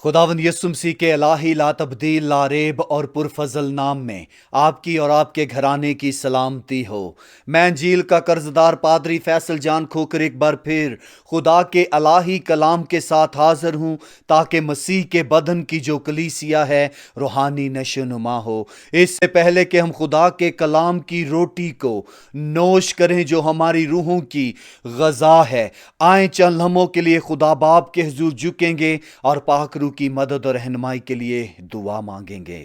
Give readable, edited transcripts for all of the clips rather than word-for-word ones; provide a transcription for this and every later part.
खुदावंद यीशु मसीह के इलाही ला तब्दील ला रेब और पुरफजल नाम में आपकी और आपके घराने की सलामती हो। मैं अंजील का कर्जदार पादरी फैसल जान खोकर एक बार फिर खुदा के इलाही कलाम के साथ हाजिर हूँ, ताकि मसीह के बदन की जो कलीसिया है रूहानी नशोनुमा हो। इससे पहले कि हम खुदा के कलाम की रोटी को नोश करें जो हमारी रूहों की गज़ा है, आए चंद लम्हों के लिए खुदा बाप के हुजूर झुकेंगे और पाक रूह की मदद और रहनुमाई के लिए दुआ मांगेंगे।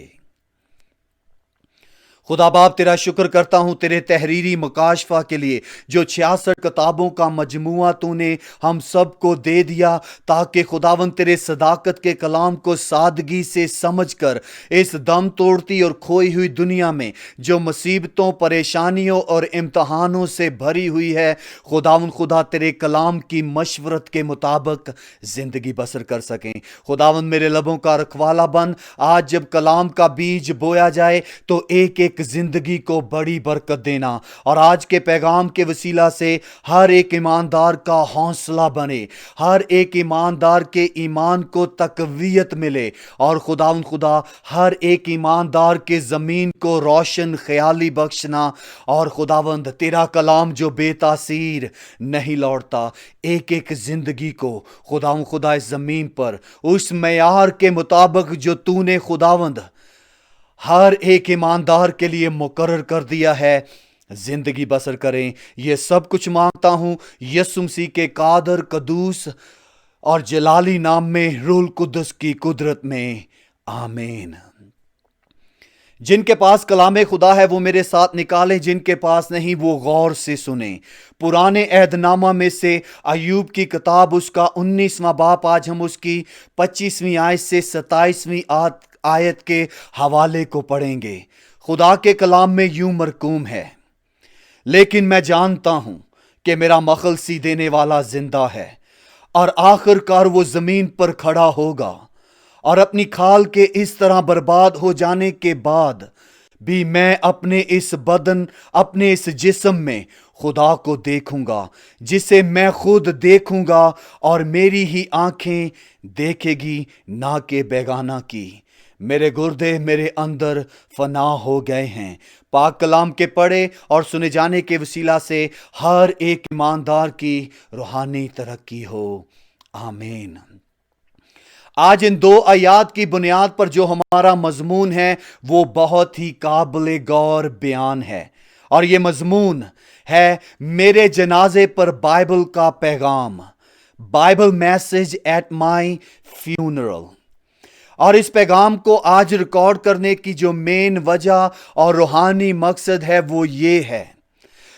खुदा बाप तेरा शुक्र करता हूँ तेरे तहरीरी मुकाशफा के लिए, जो 66 किताबों का मजमुआ तूने हम सबको दे दिया, ताकि खुदावन तेरे सदाकत के कलाम को सादगी से समझकर इस दम तोड़ती और खोई हुई दुनिया में जो मुसीबतों, परेशानियों और इम्तहानों से भरी हुई है, खुदावन खुदा तेरे कलाम की मशवरत के मुताबिक ज़िंदगी बसर कर सकें। खुदावन मेरे लबों का रखवाला बन, आज जब कलाम का बीज बोया जाए तो एक एक जिंदगी को बड़ी बरकत देना, और आज के पैगाम के वसीला से हर एक ईमानदार का हौसला बने, हर एक ईमानदार के ईमान को तकवीयत मिले, और खुदा हर एक ईमानदार के ज़मीन को रोशन ख्याली बख्शना। और खुदावंद तेरा कलाम जो बेतासीर नहीं लौटता, एक एक जिंदगी को खुदा इस ज़मीन पर उस मेयार के मुताबिक जो तूने खुदावंद हर एक ईमानदार के लिए मुकर्रर कर दिया है, जिंदगी बसर करें। ये सब कुछ मांगता हूं यीशु मसीह के कादर, कदूस और जलाली नाम में, रूह कुद्दस की कुदरत में, आमीन। जिनके पास कलाम खुदा है वो मेरे साथ निकालें, जिनके पास नहीं वो गौर से सुने। पुराने अहदनामा में से अय्यूब की किताब उसका 19वां बाप, आज हम उसकी 25वीं आयत से 27वीं आयत के हवाले को पढ़ेंगे। खुदा के कलाम में यूं मरकूम है, लेकिन मैं जानता हूं कि मेरा मखलसी देने वाला जिंदा है, और आखिरकार वो जमीन पर खड़ा होगा, और अपनी खाल के इस तरह बर्बाद हो जाने के बाद भी मैं अपने इस बदन, अपने इस जिस्म में खुदा को देखूंगा, जिसे मैं खुद देखूंगा और मेरी ही आंखें देखेगी, ना के बेगाना की। मेरे गुर्दे मेरे अंदर फना हो गए हैं। पाक कलाम के पढ़े और सुने जाने के वसीला से हर एक ईमानदार की रूहानी तरक्की हो, आमीन। आज इन दो आयात की बुनियाद पर जो हमारा मजमून है वो बहुत ही काबिल गौर बयान है, और ये मजमून है मेरे जनाजे पर बाइबल का पैगाम, Bible message at my funeral. और इस पैगाम को आज रिकॉर्ड करने की जो मेन वजह और रूहानी मकसद है वो ये है।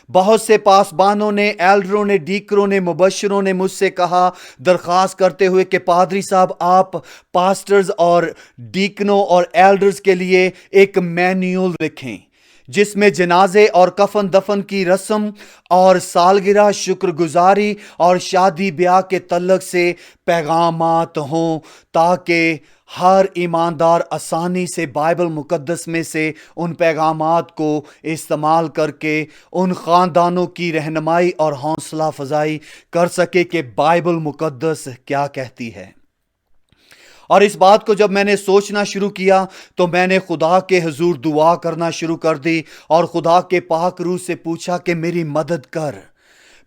बहुत से पासबानों ने, एल्डरों ने, डीकरों ने, मुबशरों ने मुझसे कहा, दरख्वास्त करते हुए कि पादरी साहब आप पास्टर्स और डीकनों और एल्डर्स के लिए एक मैन्यूअल लिखें, जिसमें जनाजे और कफन दफन की रस्म और सालगिरह, शुक्रगुजारी और शादी ब्याह के तल्लक से पैगामात हों, ताकि हर ईमानदार आसानी से बाइबल मुकद्दस में से उन पैगामात को इस्तेमाल करके उन ख़ानदानों की रहनुमाई और हौसला अफजाई कर सके कि बाइबल मुकद्दस क्या कहती है। और इस बात को जब मैंने सोचना शुरू किया तो मैंने खुदा के हुजूर दुआ करना शुरू कर दी, और खुदा के पाक रूह से पूछा कि मेरी मदद कर,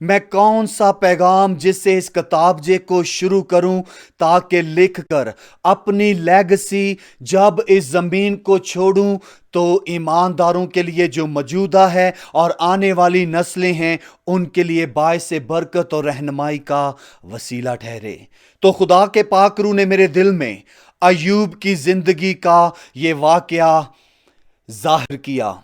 मैं कौन सा पैगाम जिससे इस किताबजे को शुरू करूं, ताकि लिखकर अपनी लेगेसी जब इस ज़मीन को छोड़ूं तो ईमानदारों के लिए जो मौजूदा है और आने वाली नस्लें हैं उनके लिए बायसे बरकत और रहनुमाई का वसीला ठहरे। तो खुदा के पाक रूह ने मेरे दिल में अय्यूब की ज़िंदगी का ये वाक़या ज़ाहिर किया।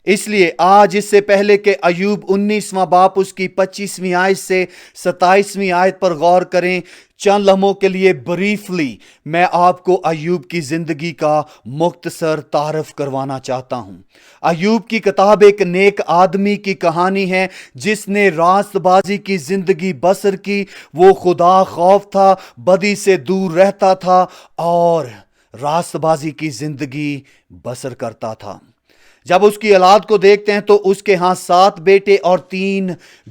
इसलिए आज, इससे पहले कि अय्यूब 19वां बाप उसकी 25वीं आयत से 27वीं आयत पर गौर करें, चंद लम्हों के लिए ब्रीफली मैं आपको अय्यूब की ज़िंदगी का मुख्तसर तारफ़ करवाना चाहता हूँ। अय्यूब की किताब एक नेक आदमी की कहानी है जिसने रास्तबाजी की ज़िंदगी बसर की। वो खुदा खौफ था, बदी से दूर रहता था और रास्तबाजी की ज़िंदगी बसर करता था। جب اس کی اولاد کو دیکھتے ہیں تو اس کے ہاں 7 بیٹے اور 3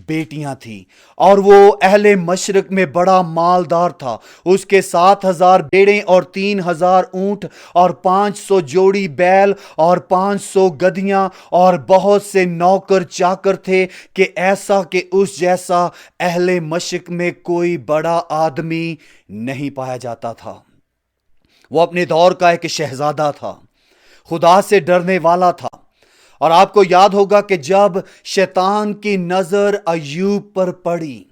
بیٹیاں تھیں، اور وہ اہل مشرق میں بڑا مالدار تھا۔ اس کے 7,000 بیڑیں اور 3,000 اونٹ اور 500 جوڑی بیل اور 500 گدیاں اور بہت سے نوکر چاکر تھے، کہ ایسا کہ اس جیسا اہل مشرق میں کوئی بڑا آدمی نہیں پایا جاتا تھا۔ وہ اپنے دور کا ایک شہزادہ تھا، خدا سے ڈرنے والا تھا۔ اور آپ کو یاد ہوگا کہ جب شیطان کی نظر ایوب پر پڑی،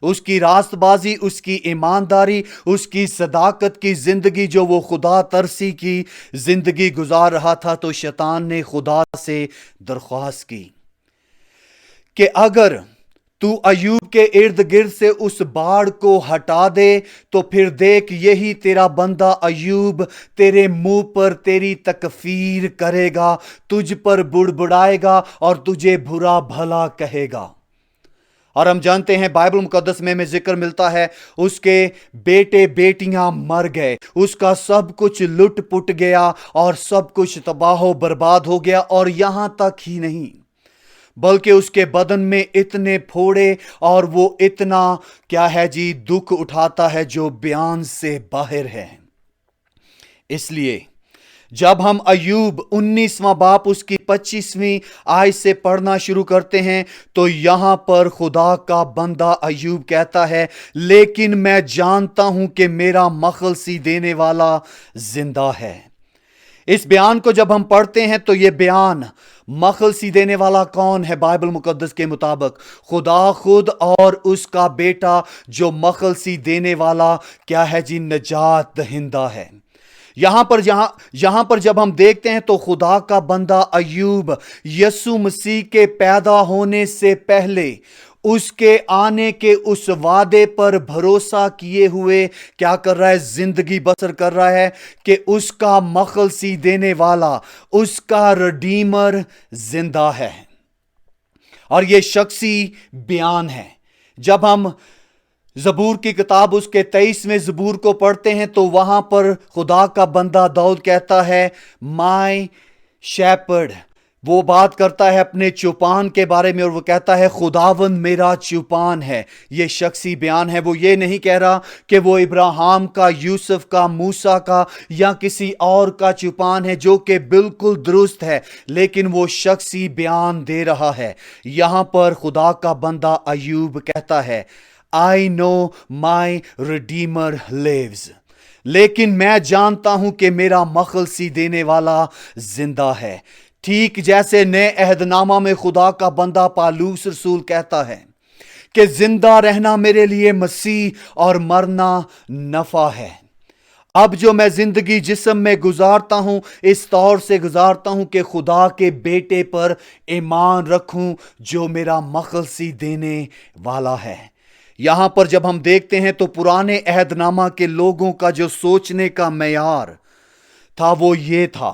اس کی راست بازی، اس کی ایمانداری، اس کی صداقت کی زندگی، جو وہ خدا ترسی کی زندگی گزار رہا تھا، تو شیطان نے خدا سے درخواست کی کہ اگر تو ایوب کے ارد گرد سے اس باڑ کو ہٹا دے تو پھر دیکھ، یہی تیرا بندہ ایوب تیرے منہ پر تیری تکفیر کرے گا، تجھ پر بڑبڑائے گا اور تجھے برا بھلا کہے گا۔ اور ہم جانتے ہیں بائبل مقدس میں ذکر ملتا ہے، اس کے بیٹے بیٹیاں مر گئے، اس کا سب کچھ لٹ پٹ گیا اور سب کچھ تباہ و برباد ہو گیا۔ اور یہاں تک ہی نہیں، بلکہ اس کے بدن میں اتنے پھوڑے اور وہ اتنا دکھ اٹھاتا ہے جو بیان سے باہر ہے۔ اس لیے جب ہم ایوب 19واں باب اس کی 25ویں آیت سے پڑھنا شروع کرتے ہیں تو یہاں پر خدا کا بندہ ایوب کہتا ہے، لیکن میں جانتا ہوں کہ میرا مخلصی دینے والا زندہ ہے۔ اس بیان کو جب ہم پڑھتے ہیں تو یہ بیان مخلصی دینے والا کون ہے؟ بائبل مقدس کے مطابق خدا خود اور اس کا بیٹا، جو مخلصی دینے والا نجات دہندہ ہے۔ یہاں پر جب ہم دیکھتے ہیں تو خدا کا بندہ ایوب یسوع مسیح کے پیدا ہونے سے پہلے اس کے آنے کے اس وعدے پر بھروسہ کیے ہوئے کیا کر رہا ہے؟ زندگی بسر کر رہا ہے کہ اس کا مخلصی دینے والا، اس کا ریڈیمر زندہ ہے۔ اور یہ شخصی بیان ہے۔ جب ہم زبور کی کتاب اس کے 23ویں زبور کو پڑھتے ہیں تو وہاں پر خدا کا بندہ داؤد کہتا ہے، مائی شیپرڈ، وہ بات کرتا ہے اپنے چوپان کے بارے میں، اور وہ کہتا ہے خداوند میرا چوپان ہے۔ یہ شخصی بیان ہے۔ وہ یہ نہیں کہہ رہا کہ وہ ابراہیم کا، یوسف کا، موسیٰ کا یا کسی اور کا چوپان ہے، جو کہ بالکل درست ہے، لیکن وہ شخصی بیان دے رہا ہے۔ یہاں پر خدا کا بندہ ایوب کہتا ہے، I know my Redeemer lives، لیکن میں جانتا ہوں کہ میرا مخلصی دینے والا زندہ ہے۔ ٹھیک جیسے نئے عہد نامہ میں خدا کا بندہ پالوس رسول کہتا ہے کہ زندہ رہنا میرے لیے مسیح اور مرنا نفع ہے۔ اب جو میں زندگی جسم میں گزارتا ہوں، اس طور سے گزارتا ہوں کہ خدا کے بیٹے پر ایمان رکھوں، جو میرا مخلصی دینے والا ہے۔ یہاں پر جب ہم دیکھتے ہیں تو پرانے عہد نامہ کے لوگوں کا جو سوچنے کا معیار تھا وہ یہ تھا،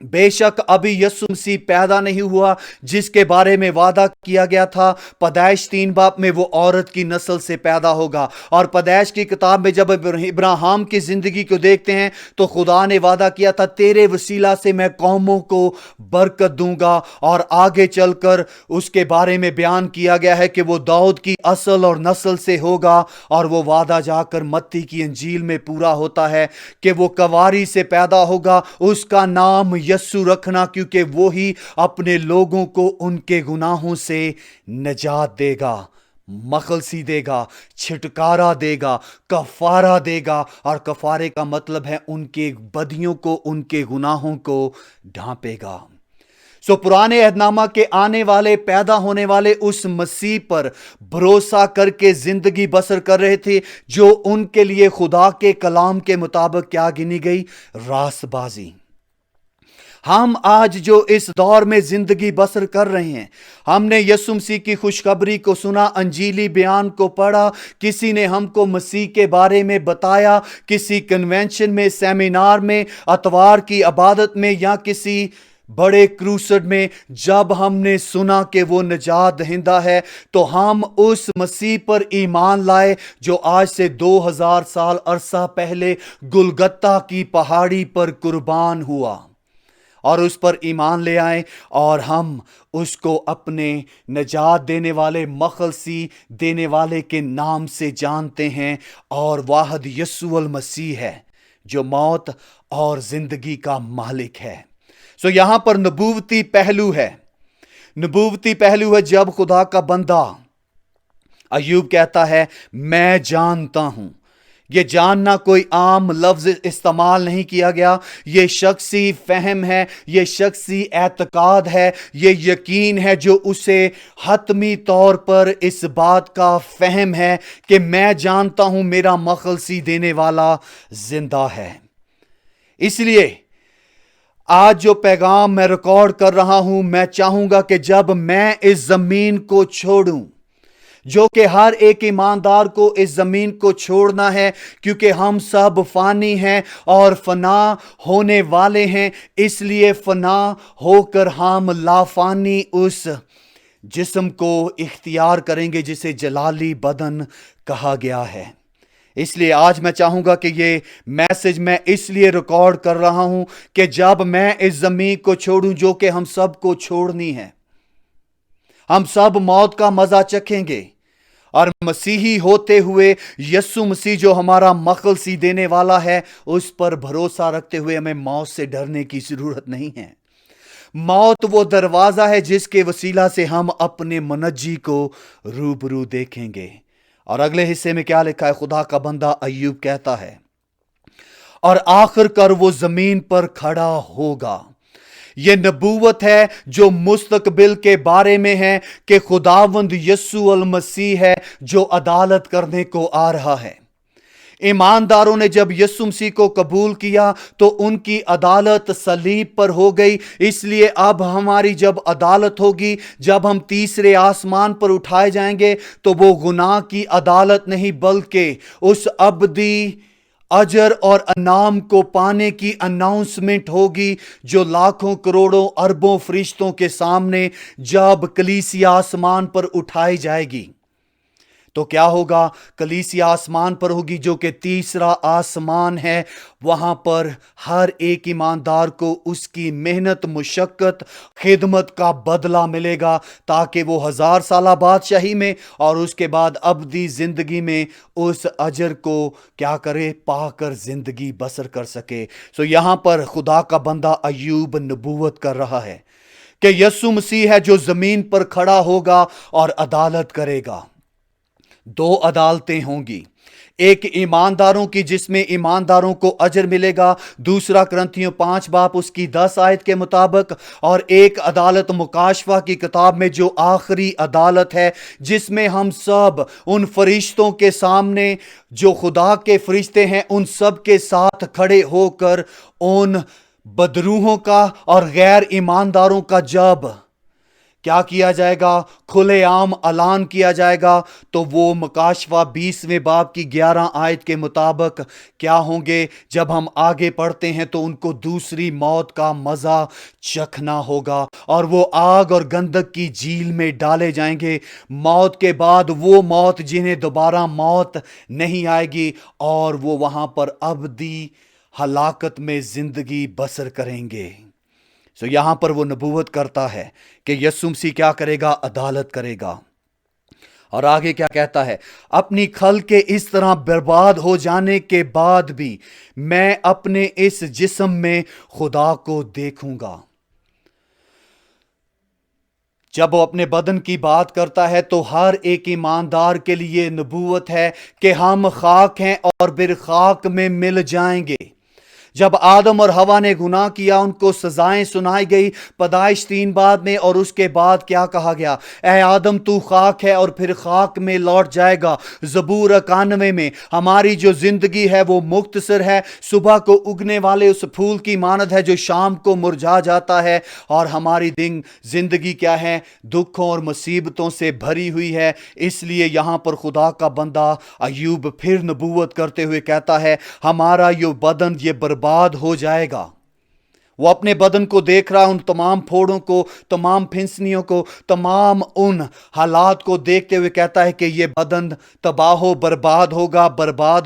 بے شک ابھی یسوع مسیح پیدا نہیں ہوا جس کے بارے میں وعدہ کیا گیا تھا پیدائش 3 باب میں، وہ عورت کی نسل سے پیدا ہوگا۔ اور پیدائش کی کتاب میں جب ابراہیم کی زندگی کو دیکھتے ہیں تو خدا نے وعدہ کیا تھا، تیرے وسیلہ سے میں قوموں کو برکت دوں گا۔ اور آگے چل کر اس کے بارے میں بیان کیا گیا ہے کہ وہ داؤد کی اصل اور نسل سے ہوگا، اور وہ وعدہ جا کر متی کی انجیل میں پورا ہوتا ہے کہ وہ کنواری سے پیدا ہوگا، اس کا نام یسوع رکھنا، کیونکہ وہی اپنے لوگوں کو ان کے گناہوں سے نجات دے گا، مخلصی دے گا، چھٹکارا دے گا، کفارہ دے گا۔ اور کفارے کا مطلب ہے ان کے بدیوں کو، ان کے گناہوں کو ڈھانپے گا۔ پرانے عہد نامہ کے آنے والے، پیدا ہونے والے اس مسیح پر بھروسہ کر کے زندگی بسر کر رہے تھے، جو ان کے لیے خدا کے کلام کے مطابق کیا گنی گئی؟ راست بازی۔ ہم آج جو اس دور میں زندگی بسر کر رہے ہیں، ہم نے یسوع مسیح کی خوشخبری کو سنا، انجیلی بیان کو پڑھا، کسی نے ہم کو مسیح کے بارے میں بتایا، کسی کنونشن میں، سیمینار میں، اتوار کی عبادت میں یا کسی بڑے کروسڈ میں جب ہم نے سنا کہ وہ نجات دہندہ ہے تو ہم اس مسیح پر ایمان لائے جو آج سے 2000 سال عرصہ پہلے گلگتہ کی پہاڑی پر قربان ہوا۔ اور اس پر ایمان لے آئیں اور ہم اس کو اپنے نجات دینے والے مخلصی دینے والے کے نام سے جانتے ہیں، اور واحد یسوع المسیح ہے جو موت اور زندگی کا مالک ہے۔ یہاں پر نبوتی پہلو ہے، نبوتی پہلو ہے جب خدا کا بندہ ایوب کہتا ہے میں جانتا ہوں۔ یہ جاننا کوئی عام لفظ استعمال نہیں کیا گیا، یہ شخصی فہم ہے، یہ شخصی اعتقاد ہے، یہ یقین ہے جو اسے حتمی طور پر اس بات کا فہم ہے کہ میں جانتا ہوں میرا مخلصی دینے والا زندہ ہے۔ اس لیے آج جو پیغام میں ریکارڈ کر رہا ہوں، میں چاہوں گا کہ جب میں اس زمین کو چھوڑوں، جو کہ ہر ایک ایماندار کو اس زمین کو چھوڑنا ہے، کیونکہ ہم سب فانی ہیں اور فنا ہونے والے ہیں، اس لیے فنا ہو کر ہم لافانی اس جسم کو اختیار کریں گے جسے جلالی بدن کہا گیا ہے۔ اس لیے آج میں چاہوں گا کہ یہ میسج میں اس لیے ریکارڈ کر رہا ہوں کہ جب میں اس زمین کو چھوڑوں جو کہ ہم سب کو چھوڑنی ہے، ہم سب موت کا مزہ چکھیں گے، اور مسیحی ہوتے ہوئے یسوع مسیح جو ہمارا مخلصی دینے والا ہے، اس پر بھروسہ رکھتے ہوئے ہمیں موت سے ڈرنے کی ضرورت نہیں ہے۔ موت وہ دروازہ ہے جس کے وسیلہ سے ہم اپنے منجی کو روبرو دیکھیں گے۔ اور اگلے حصے میں کیا لکھا ہے؟ خدا کا بندہ ایوب کہتا ہے اور آخر کر وہ زمین پر کھڑا ہوگا۔ یہ نبوت ہے جو مستقبل کے بارے میں ہے کہ خداوند یسوع المسیح ہے جو عدالت کرنے کو آ رہا ہے۔ ایمانداروں نے جب یسوع مسیح کو قبول کیا تو ان کی عدالت صلیب پر ہو گئی، اس لیے اب ہماری جب عدالت ہوگی، جب ہم تیسرے آسمان پر اٹھائے جائیں گے، تو وہ گناہ کی عدالت نہیں بلکہ اس ابدی اجر اور انعام کو پانے کی اناؤنسمنٹ ہوگی جو لاکھوں کروڑوں اربوں فرشتوں کے سامنے جب کلیسیا آسمان پر اٹھائی جائے گی۔ تو کیا ہوگا؟ کلیسیا آسمان پر ہوگی جو کہ تیسرا آسمان ہے، وہاں پر ہر ایک ایماندار کو اس کی محنت، مشقت، خدمت کا بدلہ ملے گا، تاکہ وہ 1000 سالہ بادشاہی میں اور اس کے بعد ابدی زندگی میں اس اجر کو کیا کرے؟ پا کر زندگی بسر کر سکے۔ یہاں پر خدا کا بندہ ایوب نبوت کر رہا ہے کہ یسوع مسیح ہے جو زمین پر کھڑا ہوگا اور عدالت کرے گا۔ 2 عدالتیں ہوں گی، ایک ایمانداروں کی جس میں ایمانداروں کو اجر ملے گا، دوسرا کرنتھیوں 5 باب اس کی 10 آیت کے مطابق، اور ایک عدالت مکاشفہ کی کتاب میں جو آخری عدالت ہے، جس میں ہم سب ان فرشتوں کے سامنے جو خدا کے فرشتے ہیں ان سب کے ساتھ کھڑے ہو کر ان بدروحوں کا اور غیر ایمانداروں کا جب کیا کیا جائے گا؟ کھلے عام اعلان کیا جائے گا، تو وہ مکاشفہ 20ویں باب کی 11 آیت کے مطابق کیا ہوں گے؟ جب ہم آگے پڑھتے ہیں تو ان کو دوسری موت کا مزہ چکھنا ہوگا، اور وہ آگ اور گندک کی جھیل میں ڈالے جائیں گے۔ موت کے بعد وہ موت جنہیں دوبارہ موت نہیں آئے گی، اور وہ وہاں پر ابدی ہلاکت میں زندگی بسر کریں گے۔ یہاں پر وہ نبوت کرتا ہے کہ یسوع مسیح کیا کرے گا؟ عدالت کرے گا۔ اور آگے کیا کہتا ہے؟ اپنی خلق کے اس طرح برباد ہو جانے کے بعد بھی میں اپنے اس جسم میں خدا کو دیکھوں گا۔ جب وہ اپنے بدن کی بات کرتا ہے تو ہر ایک ایماندار کے لیے نبوت ہے کہ ہم خاک ہیں اور پھر خاک میں مل جائیں گے۔ جب آدم اور حوا نے گناہ کیا، ان کو سزائیں سنائی گئی پیدائش 3 باب میں، اور اس کے بعد کیا کہا گیا؟ اے آدم تو خاک ہے اور پھر خاک میں لوٹ جائے گا۔ زبور 91 میں ہماری جو زندگی ہے وہ مختصر ہے، صبح کو اگنے والے اس پھول کی مانند ہے جو شام کو مرجھا جاتا ہے، اور ہماری زندگی کیا ہے؟ دکھوں اور مصیبتوں سے بھری ہوئی ہے۔ اس لیے یہاں پر خدا کا بندہ ایوب پھر نبوت کرتے ہوئے کہتا ہے ہمارا یہ بدن یہ برباد ہو جائے گا۔ وہ اپنے بدن کو دیکھ رہا، ان تمام پھوڑوں کو، تمام پھنسنیوں کو، تمام ان حالات کو دیکھتے ہوئے کہتا ہے کہ یہ بدن تباہ و برباد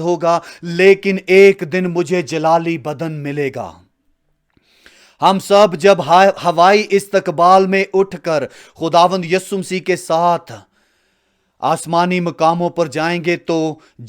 ہوگا، لیکن ایک دن مجھے جلالی بدن ملے گا۔ हम सब जब हवाई इस्तकबाल में उठकर खुदावंद यीशु मसीह के साथ आसमानी मकामों पर जाएंगे तो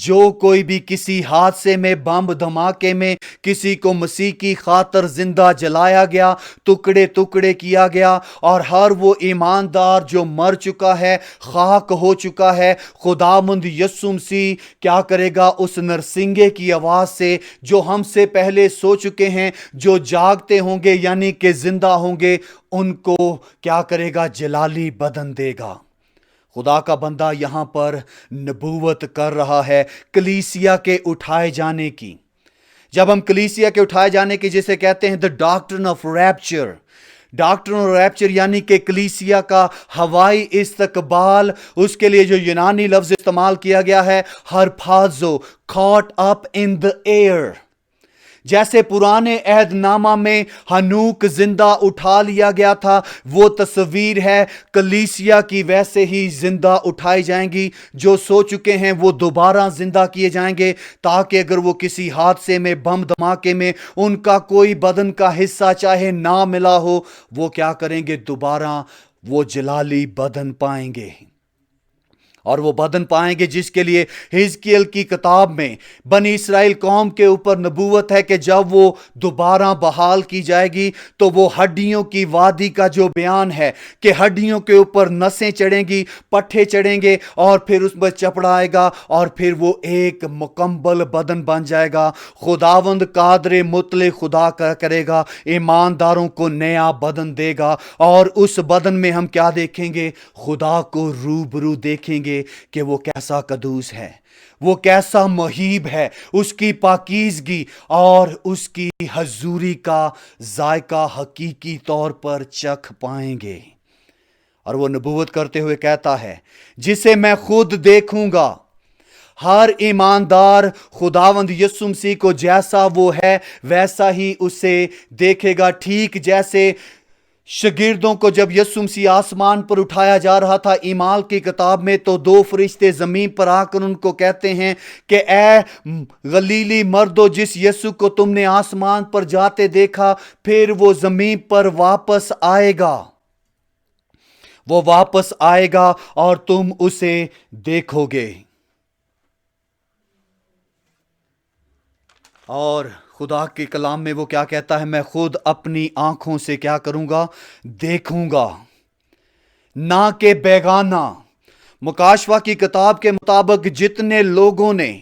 जो कोई भी किसी हादसे में, बम धमाके में किसी को मसीह की खातर जिंदा जलाया गया, टुकड़े टुकड़े किया गया, और हर वो ईमानदार जो मर चुका है, खाक हो चुका है, खुदावंद यीशु मसीह क्या करेगा? उस नरसिंगे की आवाज से, जो हमसे पहले सो चुके हैं, जो जागते होंगे यानी कि जिंदा होंगे, उनको क्या करेगा? जलाली बदन देगा। खुदा का बंदा यहां पर नबूवत कर रहा है कलीसिया के उठाए जाने की। जब हम कलीसिया के उठाए जाने की जिसे कहते हैं the doctrine of rapture, doctrine of rapture यानी कि कलीसिया का हवाई इस्तकबाल, उसके लिए जो यूनानी लफ्ज इस्तेमाल किया गया है हरफाजो, caught up in the air. जैसे पुराने अहदनामा में हनूक जिंदा उठा लिया गया था, वो तस्वीर है कलीसिया की, वैसे ही जिंदा उठाई जाएंगी। जो सो चुके हैं वो दोबारा जिंदा किए जाएंगे, ताकि अगर वो किसी हादसे में, बम धमाके में उनका कोई बदन का हिस्सा चाहे ना मिला हो, वो क्या करेंगे? दोबारा वो जलाली बदन पाएंगे। और वो बदन पाएंगे जिसके लिए हिजकियल की किताब में बनी इस्राएल कौम के ऊपर नबूवत है कि जब वो दोबारा बहाल की जाएगी तो वो हड्डियों की वादी का जो बयान है कि हड्डियों के ऊपर नसें चढ़ेंगी, पट्टे चढ़ेंगे, और फिर उस पर चपड़ा आएगा, और फिर वो एक मुकम्मल बदन बन जाएगा। खुदावंद कादरे मुतले खुदा करेगा, ईमानदारों को नया बदन देगा, और उस बदन में हम क्या देखेंगे? खुदा को रूबरू देखेंगे कि वो कैसा कदूस है, वो कैसा मुहीब है, उसकी पाकीज़गी और उसकी हजूरी का जायका हकीकी तौर पर चख पाएंगे। और वो नबूवत करते हुए कहता है, जिसे मैं खुद देखूंगा। हर ईमानदार खुदावंद यीशु मसीह को जैसा वो है वैसा ही उसे देखेगा। ठीक जैसे शागिर्दों को जब यीशु मसीह आसमान पर उठाया जा रहा था ईमाल की किताब में, तो दो फरिश्ते जमीन पर आकर उनको कहते हैं कि ए गलीली मर्दो, जिस यीशु को तुमने आसमान पर जाते देखा, फिर वो जमीन पर वापस आएगा, वो वापस आएगा और तुम उसे देखोगे। और खुदा के कलाम में वो क्या कहता है? मैं खुद अपनी आंखों से क्या करूंगा? देखूंगा, ना के बेगाना। मुकाशवा की किताब के मुताबिक जितने लोगों ने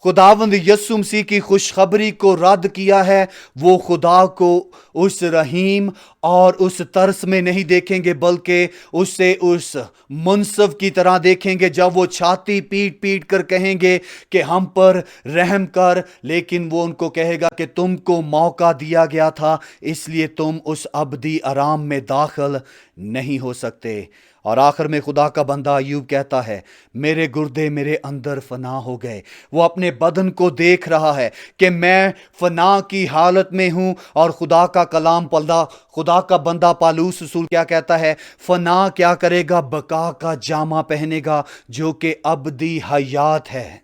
खुदावंद यीशु मसीह की खुशखबरी को रद्द किया है, वो खुदा को उस रहीम और उस तरस में नहीं देखेंगे, बल्कि उससे उस मुनसफ की तरह देखेंगे, जब वो छाती पीट पीट कर कहेंगे कि हम पर रहम कर। लेकिन वो उनको कहेगा कि तुमको मौका दिया गया था, इसलिए तुम उस अबदी आराम में दाखिल नहीं हो सकते। और आखिर में खुदा का बंदा अय्यूब कहता है, मेरे गुर्दे मेरे अंदर फना हो गए। वो अपने बदन को देख रहा है कि मैं फना की हालत में हूं। और खुदा का कलाम खुदा का बंदा पालूस रसूल क्या कहता है? फना क्या करेगा? बका का जामा पहनेगा, जो कि अबदी हयात है।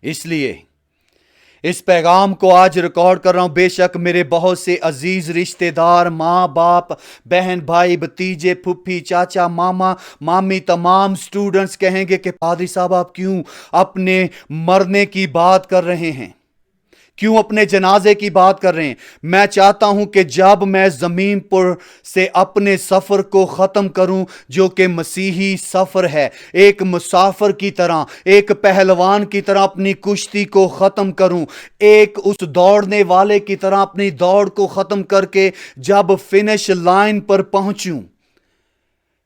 इसलिए इस पैगाम को आज रिकॉर्ड कर रहा हूं। बेशक मेरे बहुत से अजीज रिश्तेदार, माँ बाप, बहन भाई, भतीजे, फुफ्फी, चाचा, मामा, मामी, तमाम स्टूडेंट्स कहेंगे कि पादरी साहब आप क्यों अपने मरने की बात कर रहे हैं, क्यों अपने जनाजे की बात कर रहे हैं। मैं चाहता हूं कि जब मैं जमीन पर से अपने सफर को खत्म करूं, जो कि मसीही सफर है, एक मुसाफिर की तरह, एक पहलवान की तरह अपनी कुश्ती को खत्म करूं, एक उस दौड़ने वाले की तरह अपनी दौड़ को खत्म करके जब फिनिश लाइन पर पहुंचूं,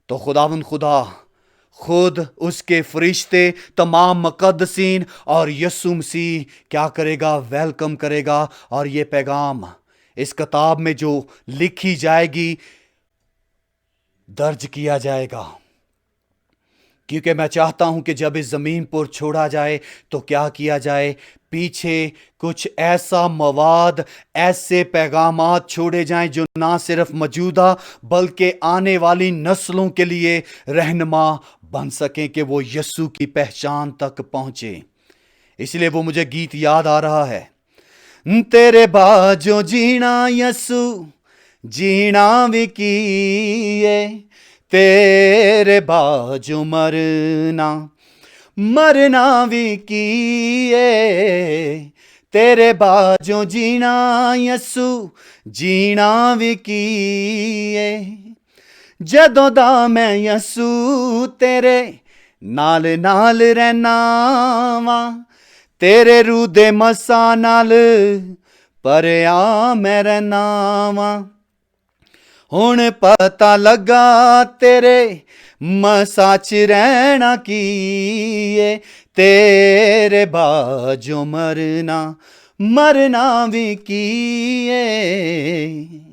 तो खुदावंद खुदा खुद, उसके फरिश्ते, तमाम मुकद्दसीन और यीशु मसीह क्या करेगा? वेलकम करेगा। और ये पैगाम इस किताब में जो लिखी जाएगी, दर्ज किया जाएगा। क्योंकि मैं चाहता हूं कि जब इस जमीन पर छोड़ा जाए तो क्या किया जाए? पीछे कुछ ऐसा मवाद, ऐसे पैगामात छोड़े जाएं जो ना सिर्फ मौजूदा बल्कि आने वाली नस्लों के लिए रहनुमा बन सकें, कि वो यीशु की पहचान तक पहुंचे। इसलिए वो मुझे गीत याद आ रहा है, तेरे बाजो जीना यसु जीना भी की है, तेरे बाजो मरना मरना भी की है, तेरे बाजो जीना यसु जीना भी की है। जदों दा मैं यसु तेरे नाल नाल रहना वां, तेरे रूह दे मसा नाल परया मैं रहना वां। हुण पता लगा तेरे मसा च रहना की है, तेरे बाजो मरना मरना भी की है।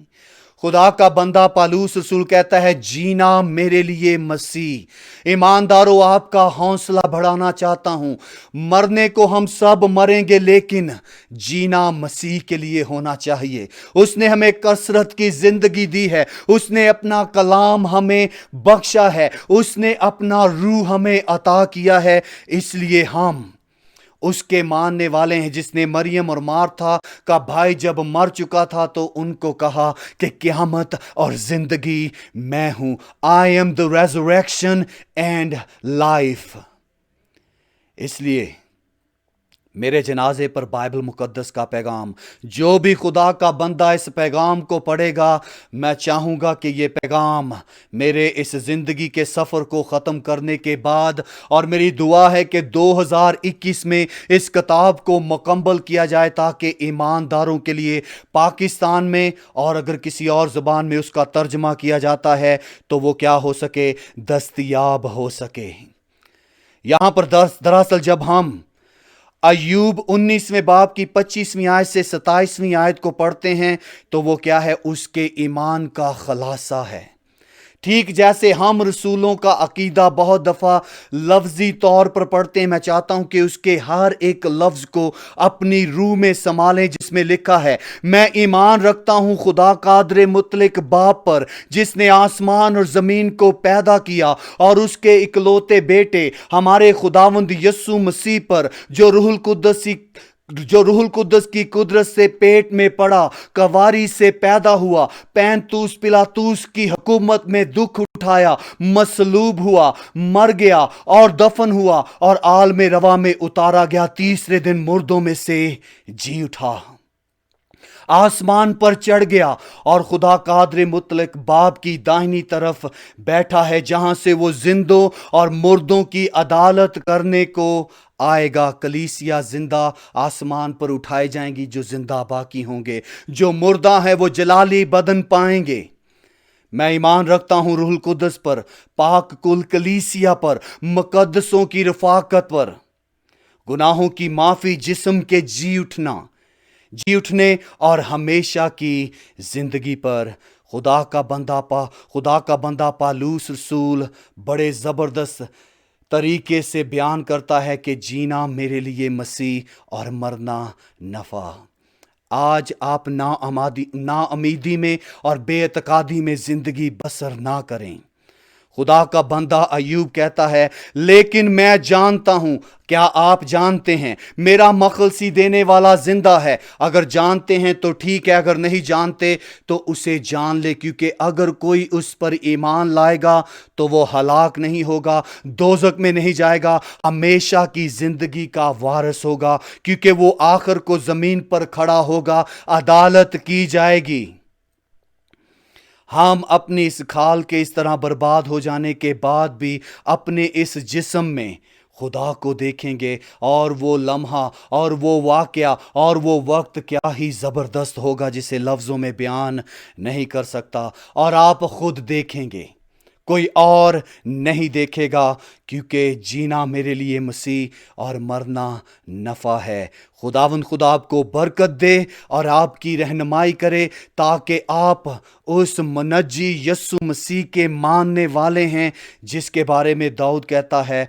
खुदा का बंदा पालूस रसूल कहता है, जीना मेरे लिए मसीह। ईमानदारों, आपका हौसला बढ़ाना चाहता हूं। मरने को हम सब मरेंगे, लेकिन जीना मसीह के लिए होना चाहिए। उसने हमें कसरत की जिंदगी दी है, उसने अपना कलाम हमें बख्शा है, उसने अपना रूह हमें अता किया है। इसलिए हम उसके मानने वाले हैं, जिसने मरियम और मार्था का भाई जब मर चुका था तो उनको कहा कि क़यामत और जिंदगी मैं हूं। I am the resurrection and life. इसलिए मेरे जनाजे पर बाइबल मुकद्दस का पैगाम, जो भी खुदा का बंदा इस पैगाम को पढ़ेगा, मैं चाहूँगा कि ये पैगाम मेरे इस ज़िंदगी के सफ़र को ख़त्म करने के बाद, और मेरी दुआ है कि 2021 में इस किताब को मुकम्मल किया जाए, ताकि ईमानदारों के लिए पाकिस्तान में, और अगर किसी और ज़ुबान में उसका तर्जमा किया जाता है तो वो क्या हो सके, दस्तयाब हो सके। यहाँ पर दरअसल जब हम अय्यूब 19वें बाब की 25वीं आयत से 27वीं आयत को पढ़ते हैं तो वो क्या है, उसके ईमान का खुलासा है। ठीक जैसे हम रसूलों का अकीदा बहुत दफ़ा लफ्ज़ी तौर पर पढ़ते हैं, मैं चाहता हूं कि उसके हर एक लफ्ज़ को अपनी रूह में संभालें, जिसमें लिखा है, मैं ईमान रखता हूं खुदा कादर मुतलक बाप पर, जिसने आसमान और ज़मीन को पैदा किया, और उसके इकलौते बेटे हमारे खुदावंद यस्सु मसीह पर, जो रूहुल कुद्दस की कुदरत से पेट में पड़ा, कवारी से पैदा हुआ, पैंतूस पिलातूस की हुकूमत में दुख उठाया, मसलूब हुआ, मर गया और दफन हुआ, और आलम रवा में उतारा गया, तीसरे दिन मुर्दों में से जी उठा, आसमान पर चढ़ गया, और खुदा कादर मुतलक बाप की दाहिनी तरफ बैठा है, जहां से वो जिंदों और मुर्दों की अदालत करने को आएगा। कलीसिया जिंदा आसमान पर उठाए जाएंगी, जो जिंदा बाकी होंगे, जो मुर्दा है वो जलाली बदन पाएंगे। मैं ईमान रखता हूं रूहुल कुद्दस पर, पाक कुल कलीसिया पर, मुकद्दसों की रफाकत पर, गुनाहों की माफी, जिस्म के जी उठने और हमेशा की जिंदगी पर। खुदा का बंदा पालूस रसूल बड़े ज़बरदस्त तरीके से बयान करता है कि जीना मेरे लिए मसीह और मरना नफ़ा। आज आप नाउमीदी में और बेअतकादी में ज़िंदगी बसर ना करें। खुदा का बंदा अय्यूब कहता है, लेकिन मैं जानता हूं, क्या आप जानते हैं, मेरा मखलसी देने वाला जिंदा है। अगर जानते हैं तो ठीक है, अगर नहीं जानते तो उसे जान ले, क्योंकि अगर कोई उस पर ईमान लाएगा तो वो हलाक नहीं होगा, दोज़ख में नहीं जाएगा, हमेशा की जिंदगी का वारिस होगा, क्योंकि वो आखिर को जमीन पर खड़ा होगा, अदालत की जाएगी। हम अपनी इस खाल के इस तरह बर्बाद हो जाने के बाद भी अपने इस जिस्म में खुदा को देखेंगे, और वो लम्हा और वो वाक़या और वो वक्त क्या ही ज़बरदस्त होगा, जिसे लफ्ज़ों में बयान नहीं कर सकता। और आप खुद देखेंगे, कोई और नहीं देखेगा, क्योंकि जीना मेरे लिए मसीह और मरना नफ़ा है। खुदावंद खुदा आपको बरकत दे और आपकी रहनुमाई करे, ताकि आप उस मुनज्जी यस्सु मसीह के मानने वाले हैं, जिसके बारे में दाऊद कहता है,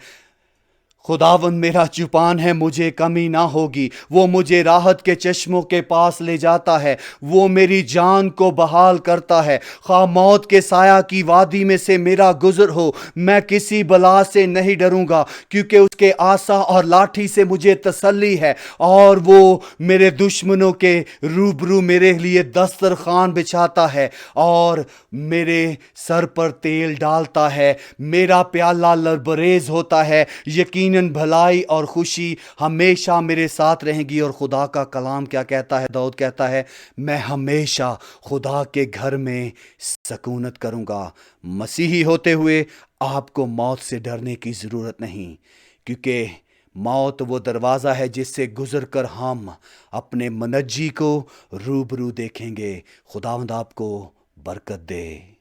خداوند میرا چوپان ہے، مجھے کمی نہ ہوگی۔ وہ مجھے راحت کے چشموں کے پاس لے جاتا ہے، وہ میری جان کو بحال کرتا ہے۔ خواہ موت کے سایہ کی وادی میں سے میرا گزر ہو، میں کسی بلا سے نہیں ڈروں گا، کیونکہ اس کے عصا اور لاٹھی سے مجھے تسلی ہے، اور وہ میرے دشمنوں کے روبرو میرے لیے دسترخوان بچھاتا ہے اور میرے سر پر تیل ڈالتا ہے۔ میرا پیالہ لبریز ہوتا ہے، یقیناً بھلائی اور خوشی ہمیشہ میرے ساتھ رہیں گی۔ اور خدا کا کلام کیا کہتا ہے؟ داؤد کہتا ہے، میں ہمیشہ خدا کے گھر میں سکونت کروں گا۔ مسیحی ہوتے ہوئے آپ کو موت سے ڈرنے کی ضرورت نہیں، کیونکہ موت وہ دروازہ ہے جس سے گزر کر ہم اپنے منجی کو روبرو دیکھیں گے۔ خداوند آپ کو برکت دے۔